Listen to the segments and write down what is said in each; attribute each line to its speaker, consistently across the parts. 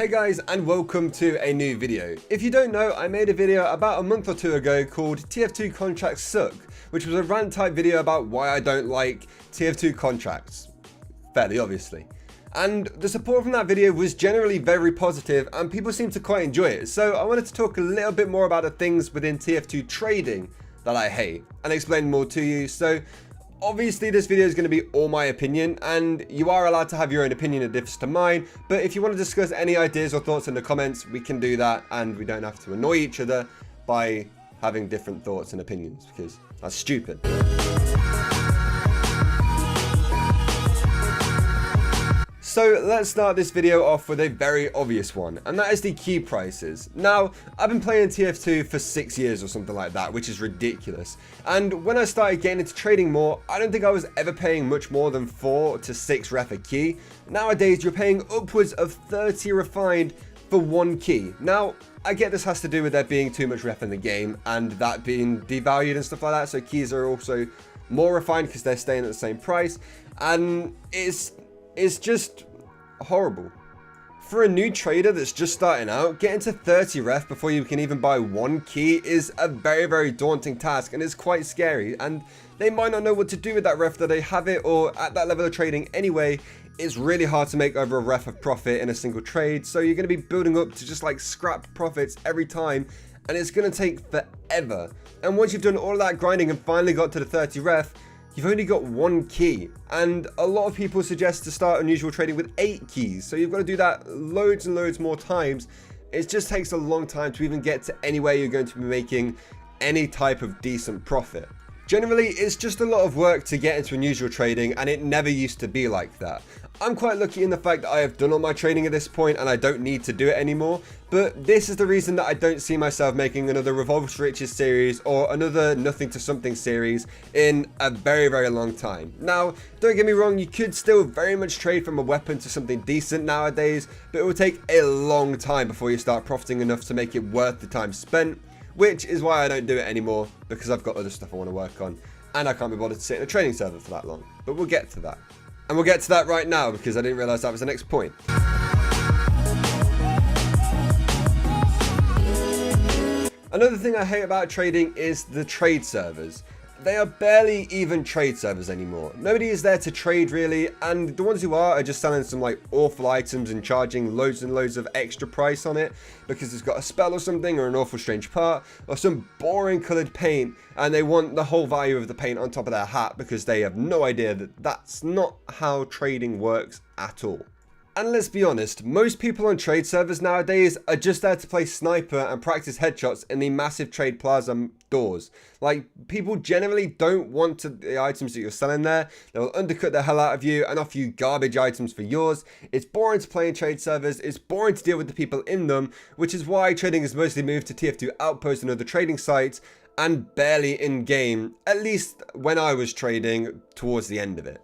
Speaker 1: Hey guys, and welcome to a new video. If you don't know, I made a video about a month or two ago called TF2 Contracts Suck, which was a rant type video about why I don't like TF2 contracts, fairly obviously. And the support from that video was generally very positive and people seemed to quite enjoy it. So I wanted to talk a little bit more about the things within TF2 Trading that I hate and explain more to you. So obviously this video is going to be all my opinion, and you are allowed to have your own opinion that differs to mine, but if you want to discuss any ideas or thoughts in the comments, we can do that, and we don't have to annoy each other by having different thoughts and opinions, because that's stupid. So let's start this video off with a very obvious one, and that is the key prices. Now, I've been playing TF2 for 6 years or something like that, which is ridiculous. And when I started getting into trading more, I don't think I was ever paying much more than 4 to 6 ref a key. Nowadays, you're paying upwards of 30 refined for 1 key. Now, I get this has to do with there being too much ref in the game and that being devalued and stuff like that, so keys are also more refined because they're staying at the same price, and it's just horrible. For a new trader that's just starting out, getting to 30 ref before you can even buy 1 key is a very, very daunting task, and it's quite scary, and they might not know what to do with that ref that they have it, or at that level of trading anyway. It's really hard to make over a ref of profit in a single trade, so you're going to be building up to just like scrap profits every time, and it's going to take forever. And once you've done all of that grinding and finally got to the 30 ref, you've only got 1 key, and a lot of people suggest to start unusual trading with 8 keys, so you've got to do that loads and loads more times. It just takes a long time to even get to anywhere you're going to be making any type of decent profit. Generally, it's just a lot of work to get into unusual trading, and it never used to be like that. I'm quite lucky in the fact that I have done all my trading at this point and I don't need to do it anymore, but this is the reason that I don't see myself making another Revolve to Riches series or another Nothing to Something series in a very, very long time. Now, don't get me wrong, you could still very much trade from a weapon to something decent nowadays, but it will take a long time before you start profiting enough to make it worth the time spent, which is why I don't do it anymore, because I've got other stuff I want to work on and I can't be bothered to sit in a trading server for that long. But we'll get to that. And we'll get to that right now because I didn't realize that was the next point. Another thing I hate about trading is the trade servers. They are barely even trade servers anymore. Nobody is there to trade really, and the ones who are just selling some like awful items and charging loads and loads of extra price on it because it's got a spell or something, or an awful strange part, or some boring colored paint, and they want the whole value of the paint on top of their hat because they have no idea that that's not how trading works at all. And let's be honest, most people on trade servers nowadays are just there to play sniper and practice headshots in the massive trade plaza doors. Like, people generally don't want the items that you're selling there. They will undercut the hell out of you and offer you garbage items for yours. It's boring to play in trade servers. It's boring to deal with the people in them, which is why trading has mostly moved to TF2 Outpost and other trading sites, and barely in game, at least when I was trading towards the end of it.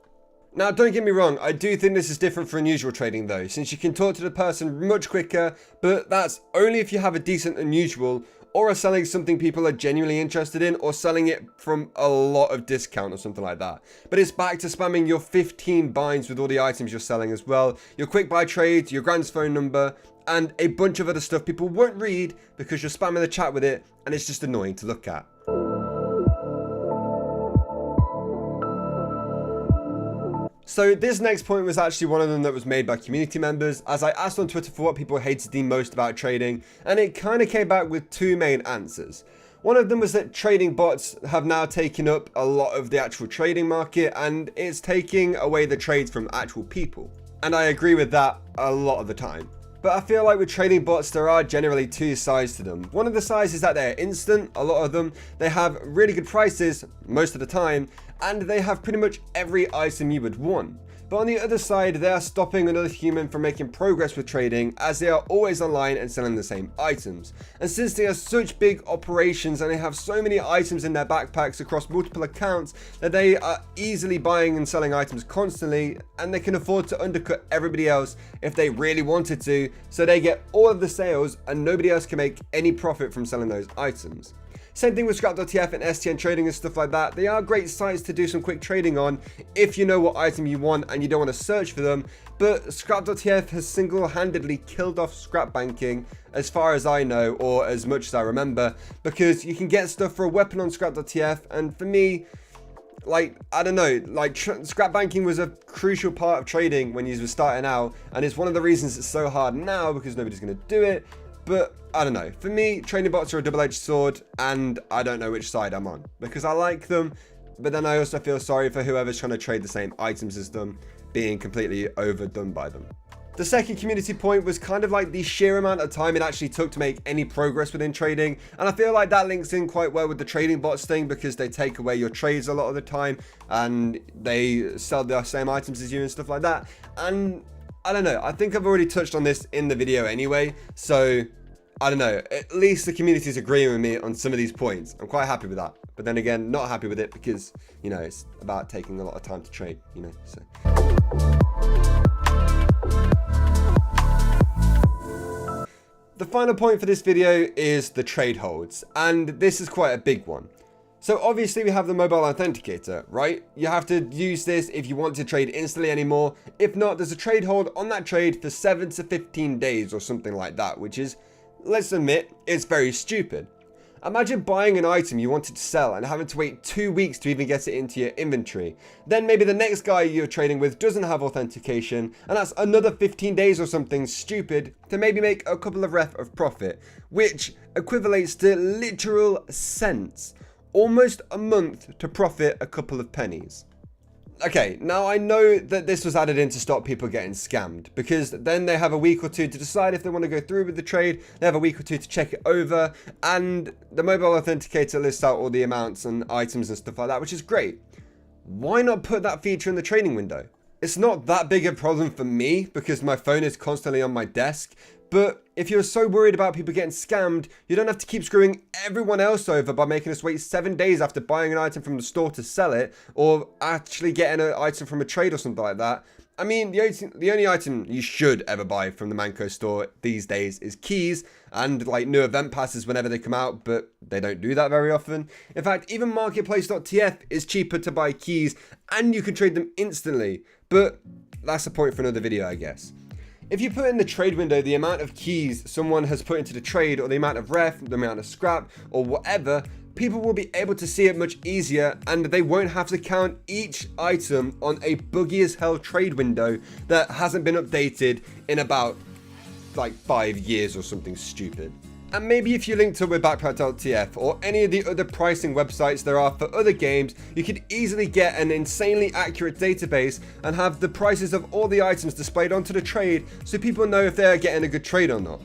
Speaker 1: Now, don't get me wrong, I do think this is different for unusual trading though, since you can talk to the person much quicker, but that's only if you have a decent unusual, or are selling something people are genuinely interested in, or selling it from a lot of discount or something like that. But it's back to spamming your 15 binds with all the items you're selling as well, your quick buy trades, your grand's phone number, and a bunch of other stuff people won't read because you're spamming the chat with it, and it's just annoying to look at. So this next point was actually one of them that was made by community members, as I asked on Twitter for what people hated the most about trading, and it kind of came back with 2 main answers. One of them was that trading bots have now taken up a lot of the actual trading market, and it's taking away the trades from actual people. And I agree with that a lot of the time. But I feel like with trading bots, there are generally 2 sides to them. One of the sides is that they're instant, a lot of them. They have really good prices most of the time, and they have pretty much every item you would want. But on the other side, they are stopping another human from making progress with trading, as they are always online and selling the same items. And since they are such big operations and they have so many items in their backpacks across multiple accounts, that they are easily buying and selling items constantly, and they can afford to undercut everybody else if they really wanted to, so they get all of the sales and nobody else can make any profit from selling those items. Same thing with scrap.tf and STN Trading and stuff like that. They are great sites to do some quick trading on if you know what item you want and you don't want to search for them. But scrap.tf has single-handedly killed off scrap banking as far as I know, or as much as I remember, because you can get stuff for a weapon on scrap.tf, and for me, like, I don't know, like scrap banking was a crucial part of trading when you were starting out, and it's one of the reasons it's so hard now because nobody's going to do it. But I don't know, for me, trading bots are a double-edged sword, and I don't know which side I'm on, because I like them, but then I also feel sorry for whoever's trying to trade the same items as them being completely overdone by them. The second community point was kind of like the sheer amount of time it actually took to make any progress within trading, and I feel like that links in quite well with the trading bots thing, because they take away your trades a lot of the time and they sell the same items as you and stuff like that. And I don't know, I think I've already touched on this in the video anyway, so I don't know, at least the community is agreeing with me on some of these points. I'm quite happy with that, but then again, not happy with it because, you know, it's about taking a lot of time to trade, you know, so. The final point for this video is the trade holds, and this is quite a big one. So obviously we have the mobile authenticator, right? You have to use this if you want to trade instantly anymore. If not, there's a trade hold on that trade for 7 to 15 days or something like that, which is, let's admit, it's very stupid. Imagine buying an item you wanted to sell and having to wait 2 weeks to even get it into your inventory. Then maybe the next guy you're trading with doesn't have authentication, and that's another 15 days or something stupid to maybe make a couple of ref of profit, which equivalates to literal cents. Almost a month to profit a couple of pennies. Okay, now I know that this was added in to stop people getting scammed, because then they have a week or two to decide if they want to go through with the trade. They have a week or two to check it over, and the mobile authenticator lists out all the amounts and items and stuff like that, which is great. Why not put that feature in the trading window? It's not that big a problem for me because my phone is constantly on my desk, but if you're so worried about people getting scammed, you don't have to keep screwing everyone else over by making us wait 7 days after buying an item from the store to sell it, or actually getting an item from a trade or something like that. I mean, the only item you should ever buy from the Manco store these days is keys and like new event passes whenever they come out, but they don't do that very often. In fact, even marketplace.tf is cheaper to buy keys and you can trade them instantly, but that's a point for another video, I guess. If you put in the trade window the amount of keys someone has put into the trade, or the amount of ref, the amount of scrap, or whatever, people will be able to see it much easier, and they won't have to count each item on a buggy as hell trade window that hasn't been updated in about like 5 years or something stupid. And maybe if you linked up with backpack.tf or any of the other pricing websites there are for other games, you could easily get an insanely accurate database and have the prices of all the items displayed onto the trade so people know if they're getting a good trade or not.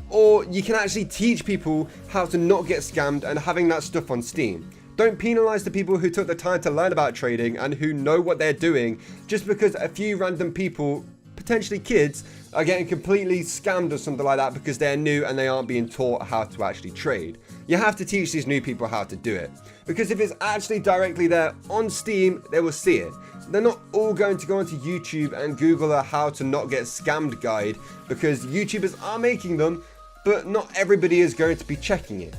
Speaker 1: Or you can actually teach people how to not get scammed and having that stuff on Steam. Don't penalize the people who took the time to learn about trading and who know what they're doing just because a few random people, potentially kids, are getting completely scammed or something like that because they're new and they aren't being taught how to actually trade. You have to teach these new people how to do it, because if it's actually directly there on Steam, they will see it. They're not all going to go onto YouTube and Google a how to not get scammed guide, because YouTubers are making them, but not everybody is going to be checking it.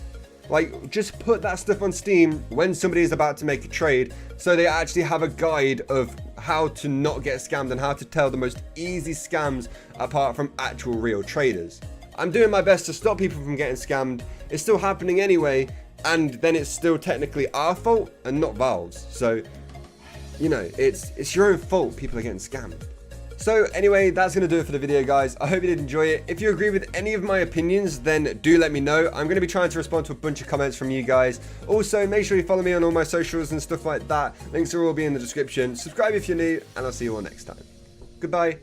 Speaker 1: Like, just put that stuff on Steam when somebody is about to make a trade, so they actually have a guide of how to not get scammed and how to tell the most easy scams apart from actual real traders. I'm doing my best to stop people from getting scammed. It's still happening anyway, and then it's still technically our fault and not Valve's. So, you know, it's your own fault people are getting scammed. So anyway, that's going to do it for the video, guys. I hope you did enjoy it. If you agree with any of my opinions, then do let me know. I'm going to be trying to respond to a bunch of comments from you guys. Also, make sure you follow me on all my socials and stuff like that. Links will all be in the description. Subscribe if you're new, and I'll see you all next time. Goodbye.